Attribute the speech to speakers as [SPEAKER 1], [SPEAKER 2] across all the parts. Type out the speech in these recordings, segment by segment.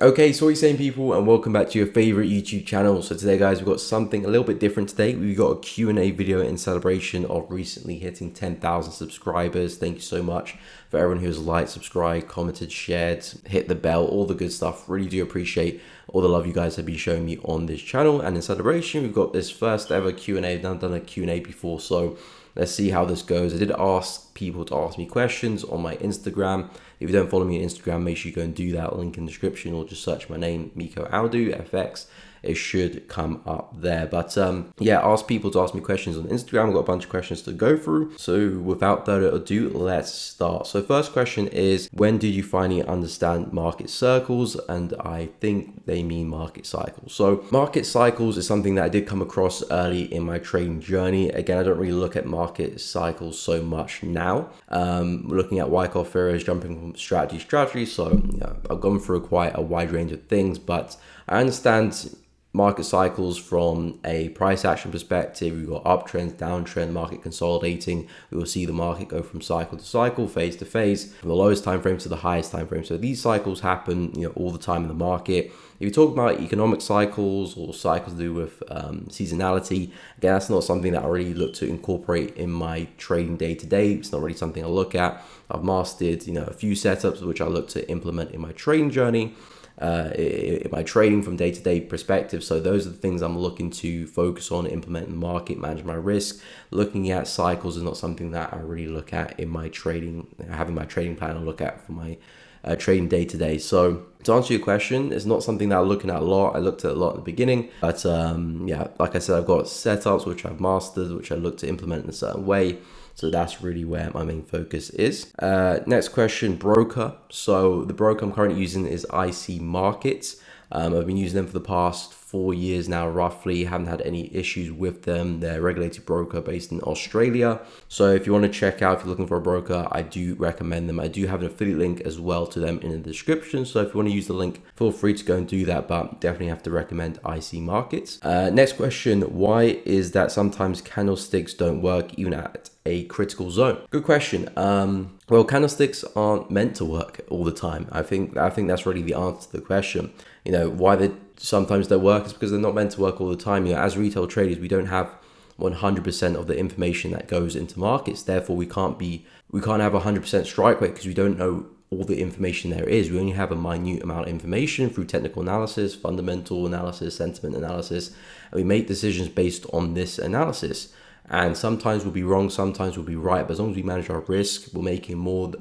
[SPEAKER 1] Okay, so what are you saying, people, and welcome back to your favorite YouTube channel. So today, guys, we've got something a little bit different today. We've got a Q&A video in celebration of recently hitting 10,000 subscribers. Thank you so much for everyone who's liked, subscribed, commented, shared, hit the bell, all the good stuff. Really do appreciate all the love you guys have been showing me on this channel. And in celebration, we've got this first ever Q&A. I've never done a Q&A before, so let's see how this goes. I did ask people to ask me questions on my Instagram. If you don't follow me on Instagram, make sure you go and do that. Link in the description, or just search my name, Miko Aodu, FX. It should come up there. But yeah, ask people to ask me questions on Instagram. I've got a bunch of questions to go through. So without further ado, let's start. So first question is, when did you finally understand market circles? And I think they mean market cycles. So market cycles is something that I did come across early in my trading journey. Again, I don't really look at market cycles so much now. Looking at Wyckoff areas, jumping from strategy to strategy. So yeah, I've gone through quite a wide range of things, but I understand market cycles from a price action perspective. We've got uptrends, downtrend, market consolidating. We will see the market go from cycle to cycle, phase to phase, from the lowest time frame to the highest time frame. So these cycles happen, all the time in the market. If you talk about economic cycles or cycles to do with seasonality, again, that's not something that I really look to incorporate in my trading day to day. It's not really something I look at. I've mastered, a few setups which I look to implement in my trading journey. In my trading from day-to-day perspective. So those are the things I'm looking to focus on, implement in the market, manage my risk. Looking at cycles is not something that I really look at in my trading, having my trading plan I look at for my trading day-to-day. So to answer your question, it's not something that I'm looking at a lot. I looked at a lot in the beginning, but yeah, like I said, I've got setups which I've mastered, which I look to implement in a certain way. So that's really where my main focus is. Next question, broker. So the broker I'm currently using is IC Markets. I've been using them for the past 4 years now, roughly. Haven't had any issues with them. They're a regulated broker based in Australia. So if you want to check out, if you're looking for a broker, I do recommend them. I do have an affiliate link as well to them in the description. So if you want to use the link, feel free to go and do that, but definitely have to recommend IC Markets. Next question, why is that sometimes candlesticks don't work even at a critical zone? Good question. Well, candlesticks aren't meant to work all the time. I think that's really the answer to the question. Why they sometimes don't work is because they're not meant to work all the time. As retail traders, we don't have 100% of the information that goes into markets. Therefore, we can't have 100% strike rate because we don't know all the information there is. We only have a minute amount of information through technical analysis, fundamental analysis, sentiment analysis, and we make decisions based on this analysis. And sometimes we'll be wrong, sometimes we'll be right. But as long as we manage our risk, we're making more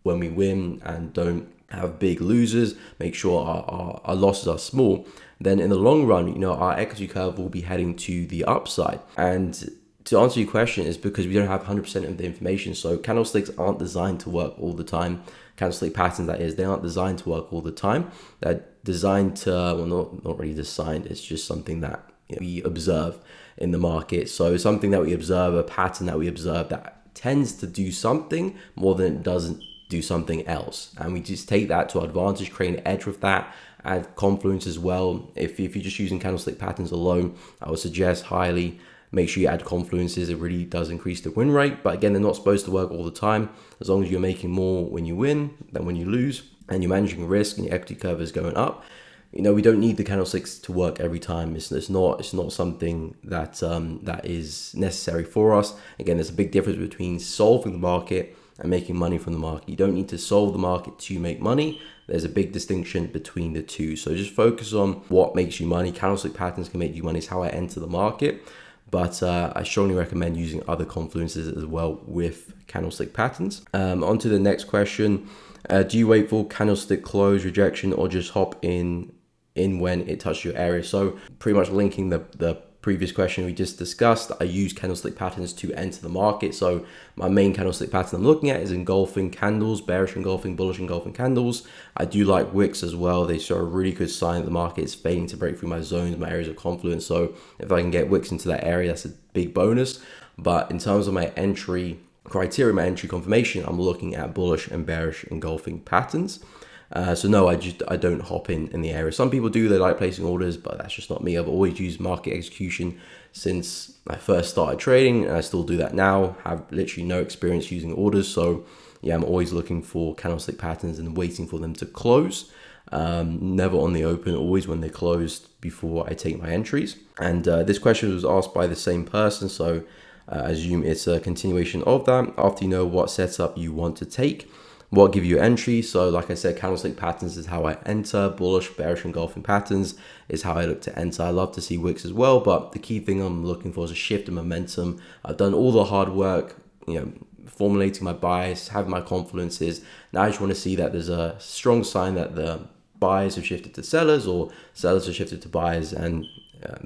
[SPEAKER 1] when we win and don't have big losers, make sure our losses are small, then in the long run, our equity curve will be heading to the upside. And to answer your question is because we don't have 100% of the information. So candlesticks aren't designed to work all the time. Candlestick patterns, that is, they aren't designed to work all the time. They're designed to, well, not really designed. It's just something that we observe in the market. So something that we observe, a pattern that we observe that tends to do something more than it doesn't do something else. And we just take that to our advantage, create an edge with that, add confluence as well. If you're just using candlestick patterns alone, I would suggest highly make sure you add confluences. It really does increase the win rate. But again, they're not supposed to work all the time. As long as you're making more when you win than when you lose, and you're managing risk and your equity curve is going up, we don't need the candlesticks to work every time. It's not something that is necessary for us. Again, there's a big difference between solving the market and making money from the market. You don't need to solve the market to make money. There's a big distinction between the two. So just focus on what makes you money. Candlestick patterns can make you money. It's how I enter the market. But I strongly recommend using other confluences as well with candlestick patterns. On to the next question. Do you wait for candlestick close, rejection, or just hop in when it touches your area? So pretty much linking the previous question we just discussed, I use candlestick patterns to enter the market. So my main candlestick pattern I'm looking at is engulfing candles, bearish engulfing, bullish engulfing candles. I do like wicks as well. They show a really good sign that the market is failing to break through my zones, my areas of confluence. So if I can get wicks into that area, that's a big bonus. But in terms of my entry criteria, my entry confirmation, I'm looking at bullish and bearish engulfing patterns. So no, I don't hop in the area. Some people do, they like placing orders, but that's just not me. I've always used market execution since I first started trading, and I still do that now. Have literally no experience using orders. So yeah, I'm always looking for candlestick patterns and waiting for them to close. never on the open, always when they're closed before I take my entries. And this question was asked by the same person, so I assume it's a continuation of that. After you know what setup you want to take, what give you entry? So like I said, candlestick patterns is how I enter. Bullish, bearish, engulfing patterns is how I look to enter. I love to see wicks as well, but the key thing I'm looking for is a shift in momentum. I've done all the hard work, formulating my bias, having my confidences. Now I just want to see that there's a strong sign that the buyers have shifted to sellers, or sellers have shifted to buyers, and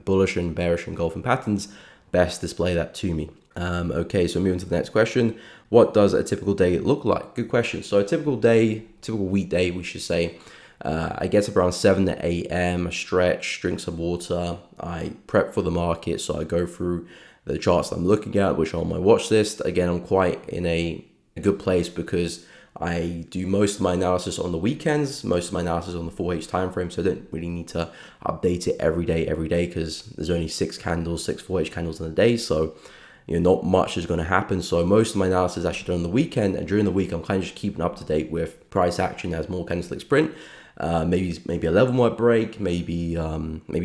[SPEAKER 1] bullish and bearish engulfing patterns best display that to me. Okay, so moving to the next question. What does a typical day look like? Good question. So a typical day, typical weekday, we should say, I get up around 7 a.m, I stretch, drink some water, I prep for the market. So I go through the charts that I'm looking at, which are on my watch list. Again, I'm quite in a good place because I do most of my analysis on the weekends, most of my analysis on the 4H time frame, so I don't really need to update it every day because there's only 6 4H candles in a day, so not much is going to happen. So most of my analysis is actually done on the weekend, and during the week I'm kind of just keeping up to date with price action as more candlesticks print. Maybe a level might break, maybe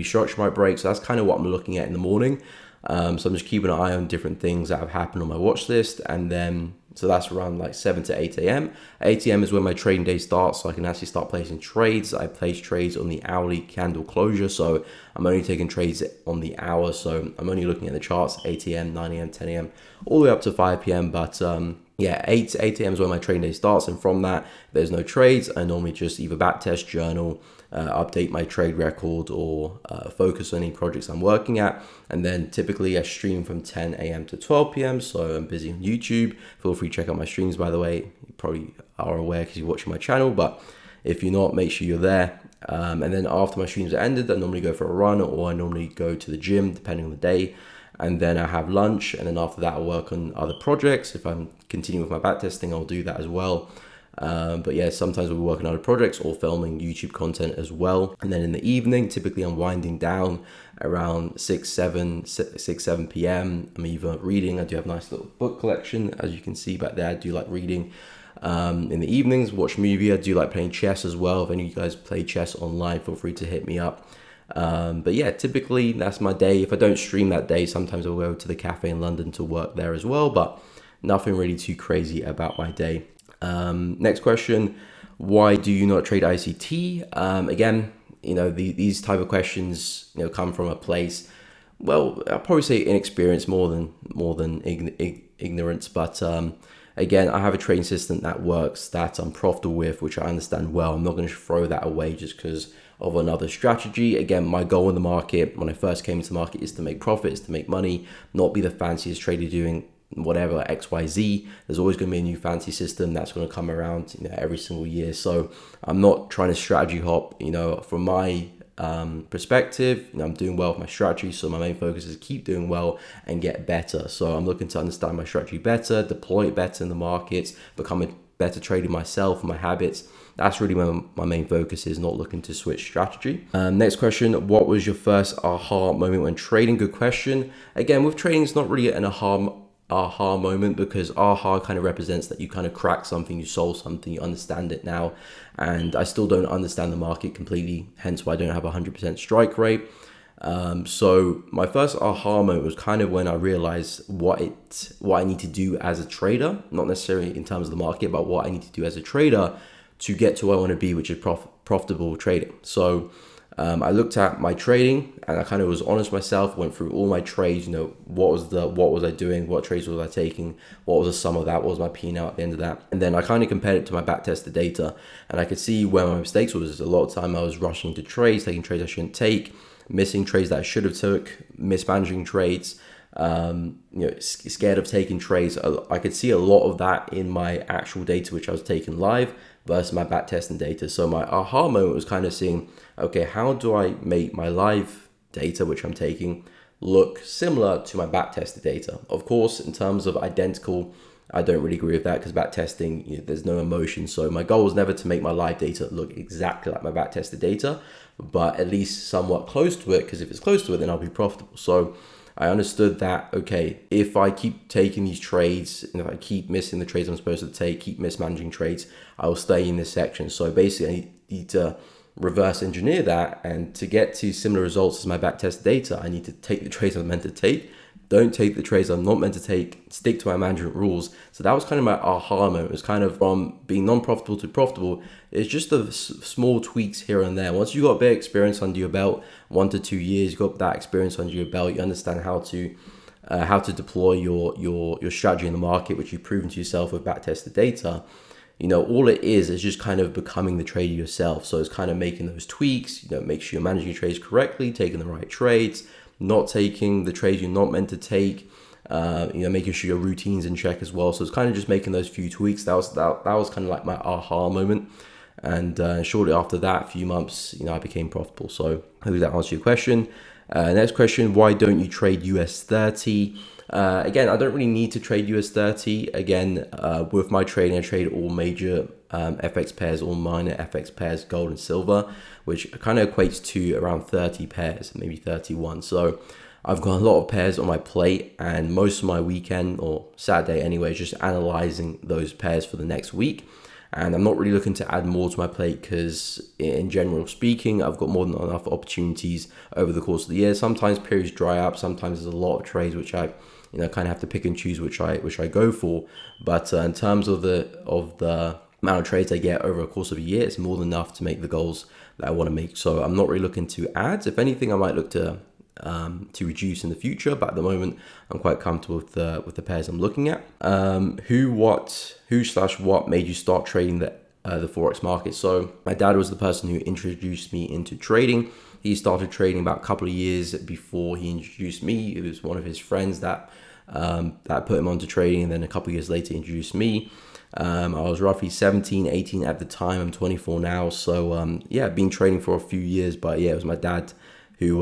[SPEAKER 1] structure might break, so that's kind of what I'm looking at in the morning. So I'm just keeping an eye on different things that have happened on my watch list, and then so that's around like 7 to 8 a.m. 8 a.m. is when my trading day starts, so I can actually start placing trades. I place trades on the hourly candle closure, so I'm only taking trades on the hour, so I'm only looking at the charts 8 a.m., 9 a.m., 10 a.m., all the way up to 5 p.m. But 8 a.m. is when my trading day starts, and from that, there's no trades. I normally just either backtest, journal, update my trade record, or focus on any projects I'm working at. And then typically I stream from 10 a.m. to 12 p.m. So I'm busy on YouTube. Feel free to check out my streams, by the way. You probably are aware because you're watching my channel, but if you're not, make sure you're there. And then after my streams are ended, I normally go for a run, or I normally go to the gym, depending on the day. And then I have lunch, and then after that I'll work on other projects. If I'm continuing with my backtesting, I'll do that as well. But yeah, sometimes we'll be working on other projects or filming YouTube content as well. And then in the evening, typically I'm winding down around 6, 7 p.m. I'm either reading. I do have a nice little book collection, as you can see back there. I do like reading. In the evenings, watch movie. I do like playing chess as well. If any of you guys play chess online, feel free to hit me up. But yeah, typically that's my day. If I don't stream that day, sometimes I'll go to the cafe in London to work there as well, but nothing really too crazy about my day. Next question, why do you not trade ICT? Again, these type of questions, come from a place, well, I'll probably say inexperience more than ignorance, but again, I have a trading system that works, that I'm profitable with, which I understand well. I'm not going to throw that away just because of another strategy. Again, my goal in the market when I first came into the market is to make profits, to make money, not be the fanciest trader doing whatever XYZ. There's always going to be a new fancy system that's going to come around every single year. So I'm not trying to strategy hop. From my perspective, I'm doing well with my strategy, so my main focus is keep doing well and get better. So I'm looking to understand my strategy better, deploy it better in the markets, become a better trader myself, my habits. That's really where my main focus is, not looking to switch strategy. Next question, what was your first aha moment when trading? Good question. Again, with trading, it's not really an aha moment, because aha kind of represents that you kind of crack something, you solve something, you understand it now. And I still don't understand the market completely, hence why I don't have a 100% strike rate. So my first aha moment was kind of when I realized what I need to do as a trader, not necessarily in terms of the market, but what I need to do as a trader to get to where I want to be, which is profitable trading. So I looked at my trading, and I kind of was honest with myself, went through all my trades, what was I doing, what trades was I taking, what was the sum of that, what was my P&L at the end of that. And then I kind of compared it to my backtested data, and I could see where my mistakes was. A lot of time I was rushing to trades, taking trades I shouldn't take, missing trades that I should have took, mismanaging trades, scared of taking trades. I could see a lot of that in my actual data, which I was taking live, versus my back testing data. So my aha moment was kind of seeing, okay, how do I make my live data, which I'm taking, look similar to my back tested data? Of course, in terms of identical, I don't really agree with that, because back testing, there's no emotion. So my goal was never to make my live data look exactly like my back tested data, but at least somewhat close to it, because if it's close to it, then I'll be profitable. So I understood that, okay, if I keep taking these trades, and if I keep missing the trades I'm supposed to take, keep mismanaging trades, I will stay in this section. So basically I need to reverse engineer that, and to get to similar results as my backtest data, I need to take the trades I'm meant to take, don't take the trades I'm not meant to take, stick to my management rules. So that was kind of my aha moment. It was kind of from being non-profitable to profitable. It's just the small tweaks here and there. Once you got a bit of experience under your belt, 1 to 2 years, you got that experience under your belt, you understand how to deploy your strategy in the market, which you've proven to yourself with backtested data. All it is just kind of becoming the trader yourself. So it's kind of making those tweaks, make sure you're managing your trades correctly, taking the right trades, not taking the trades you're not meant to take, making sure your routine's in check as well. So it's kind of just making those few tweaks. That was kind of like my aha moment. And shortly after that, a few months, I became profitable. So hopefully that answers your question. Next question, why don't you trade US 30? Again, I don't really need to trade US 30. Again, with my trading, I trade all major FX pairs, all minor FX pairs, gold and silver, which kind of equates to around 30 pairs, maybe 31. So I've got a lot of pairs on my plate, and most of my weekend or Saturday anyway is just analyzing those pairs for the next week. And I'm not really looking to add more to my plate because, in general speaking, I've got more than enough opportunities over the course of the year. Sometimes periods dry up. Sometimes there's a lot of trades which I, kind of have to pick and choose which I go for. But in terms of the amount of trades I get over the course of a year, it's more than enough to make the goals that I want to make. So I'm not really looking to add. If anything, I might look to reduce in the future, but at the moment I'm quite comfortable with the pairs I'm looking at. Who/what made you start trading the Forex market? So my dad was the person who introduced me into trading. He started trading about a couple of years before he introduced me. It was one of his friends that put him onto trading, and then a couple of years later introduced me. I was roughly 17, 18 at the time. I'm 24 now. So I've been trading for a few years, but it was my dad who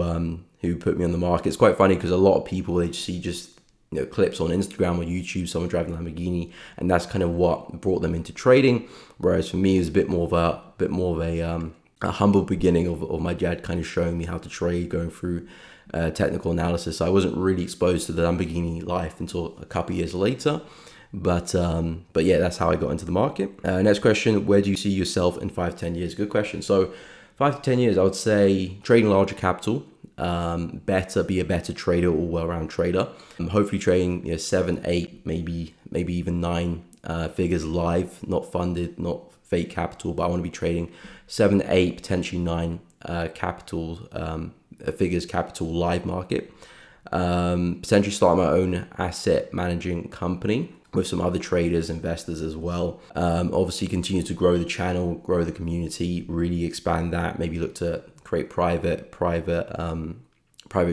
[SPEAKER 1] put me on the market. It's quite funny because a lot of people, they see just clips on Instagram or YouTube, someone driving a Lamborghini, and that's kind of what brought them into trading. Whereas for me, it was a bit more of a humble beginning of my dad kind of showing me how to trade, going through technical analysis. I wasn't really exposed to the Lamborghini life until a couple of years later. But that's how I got into the market. Next question, where do you see yourself in 5-10 years? Good question. So 5 to 10 years, I would say trading larger capital, be a better trader, or well-round trader. Hopefully trading 7, 8, maybe even 9 figures live, not funded, not fake capital, but I want to be trading 7, 8, potentially 9 figures capital live market. Potentially start my own asset managing company with some other traders, investors as well. Obviously continue to grow the channel, grow the community, really expand that, maybe look to create private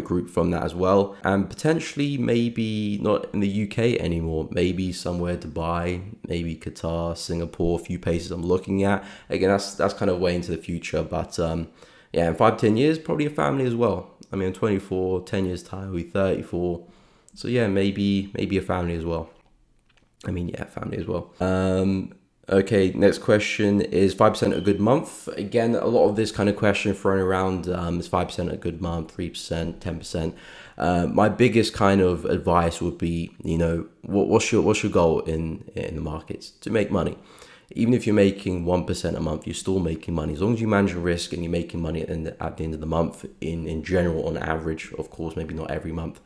[SPEAKER 1] group from that as well. And potentially maybe not in the UK anymore, maybe somewhere Dubai, maybe Qatar, Singapore, a few places I'm looking at. Again, that's kind of way into the future, but in 5-10 years, probably a family as well. I mean, I'm 24, 10 years time, I'll be 34. So maybe a family as well. Family as well. Okay, next question, is 5% a good month? Again, a lot of this kind of question thrown around, is 5% a good month, 3%, 10%? My biggest kind of advice would be, what's your goal in the markets? To make money. Even if you're making 1% a month, you're still making money. As long as you manage your risk and you're making money at the end of the month, in general, on average, of course, maybe not every month.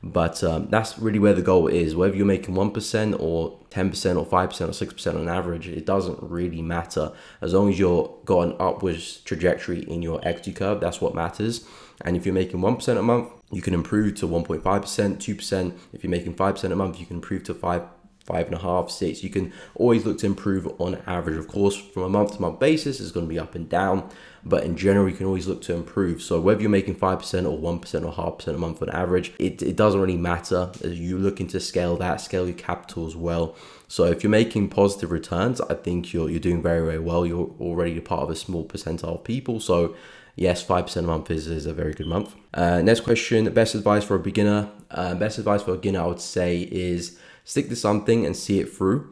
[SPEAKER 1] But that's really where the goal is. Whether you're making 1% or 10% or 5% or 6% on average, it doesn't really matter. As long as you've got an upwards trajectory in your equity curve, that's what matters. And if you're making 1% a month, you can improve to 1.5%, 2%. If you're making 5% a month, you can improve to 5.5, 6. You can always look to improve on average. Of course, from a month-to-month basis, it's going to be up and down, but in general, you can always look to improve. So whether you're making 5% or 1% or 0.5% a month on average, it doesn't really matter. As you looking to scale your capital as well. So if you're making positive returns, I think you're doing very, very well. You're already a part of a small percentile of people. So yes, 5% a month is a very good month. Next question, best advice for a beginner. Best advice for a beginner, I would say, is stick to something and see it through.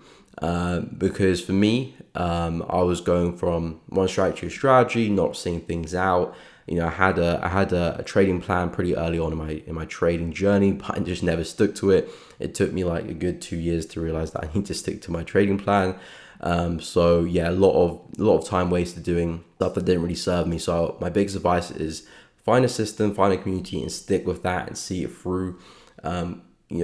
[SPEAKER 1] Because for me, I was going from one strategy to strategy, not seeing things out. I had a trading plan pretty early on in my trading journey, but I just never stuck to it. It took me like a good 2 years to realize that I need to stick to my trading plan. So yeah, a lot of time wasted doing stuff that didn't really serve me. So my biggest advice is find a system, find a community, and stick with that and see it through.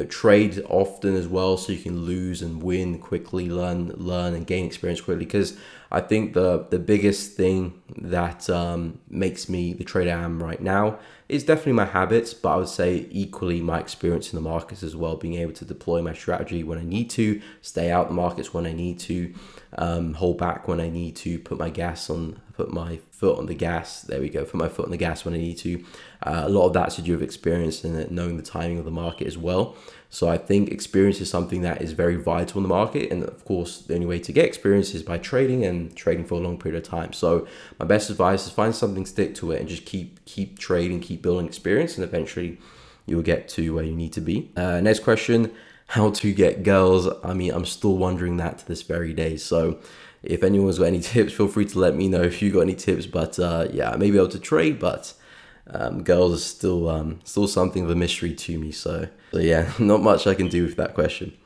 [SPEAKER 1] Trade often as well, so you can lose and win quickly, learn and gain experience quickly. Because I think the biggest thing that makes me the trader I am right now is definitely my habits, but I would say equally my experience in the markets as well, being able to deploy my strategy when I need to, stay out the markets when I need to, hold back when I need to, put my foot on the gas. There we go. Put my foot on the gas when I need to. A lot of that's to do with experience and knowing the timing of the market as well. So I think experience is something that is very vital in the market. And of course, the only way to get experience is by trading and trading for a long period of time. So my best advice is find something, stick to it, and just keep trading, keep building experience, and eventually you'll get to where you need to be. Next question, how to get girls? I mean, I'm still wondering that to this very day. So if anyone's got any tips, feel free to let me know if you got any tips. But yeah, I may be able to trade, but girls are still something of a mystery to me. So yeah, not much I can do with that question.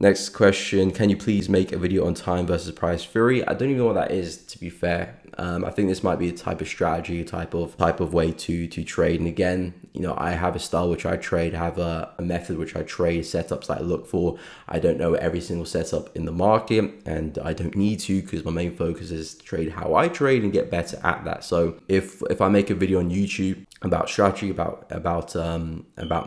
[SPEAKER 1] Next question, can you please make a video on time versus price theory? I don't even know what that is, to be fair. I think this might be a type of strategy, type of way to trade. And again, I have a style which I trade, I have a method which I trade, setups that I look for. I don't know every single setup in the market, and I don't need to, because my main focus is to trade how I trade and get better at that. So if I make a video on YouTube about strategy, about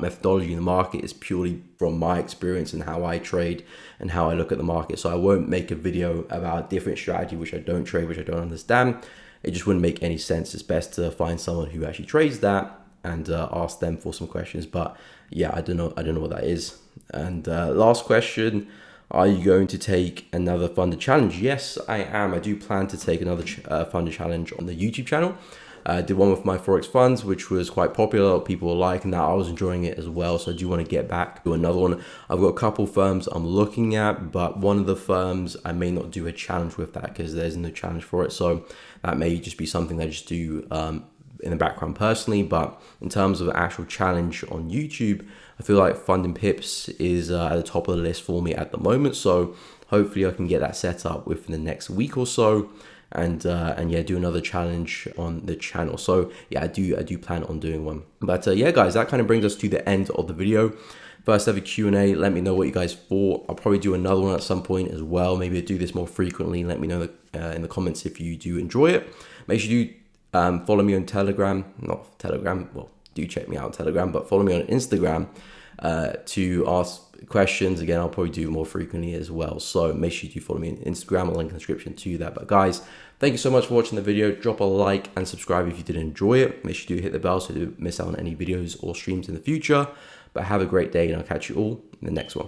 [SPEAKER 1] methodology in the market, is purely from my experience and how I trade and how I look at the market. So I won't make a video about a different strategy which I don't trade, which I don't understand. It just wouldn't make any sense. It's best to find someone who actually trades that and ask them for some questions. But yeah, I don't know what that is. And last question, are you going to take another funded challenge? Yes, I am. I do plan to take another funded challenge on the YouTube channel. I did one with my Forex funds, which was quite popular. People were liking that. I was enjoying it as well. So I do want to get back to another one. I've got a couple firms I'm looking at, but one of the firms I may not do a challenge with that because there's no challenge for it. So that may just be something I just do in the background personally. But in terms of an actual challenge on YouTube, I feel like funding pips is at the top of the list for me at the moment. So hopefully I can get that set up within the next week or so. And yeah, do another challenge on the channel. So yeah, I do plan on doing one. But yeah, guys, that kind of brings us to the end of the video. First ever Q&A. Let me know what you guys thought. I'll probably do another one at some point as well. Maybe I'll do this more frequently. Let me know in the comments if you do enjoy it. Make sure you follow me on Telegram. Not Telegram. Well, do check me out on Telegram, but follow me on Instagram to ask questions. Again, I'll probably do more frequently as well. So make sure you do follow me on Instagram. I'll link in the description to that. But guys, thank you so much for watching the video. Drop a like and subscribe if you did enjoy it. Make sure you do hit the bell so you don't miss out on any videos or streams in the future. But have a great day, and I'll catch you all in the next one.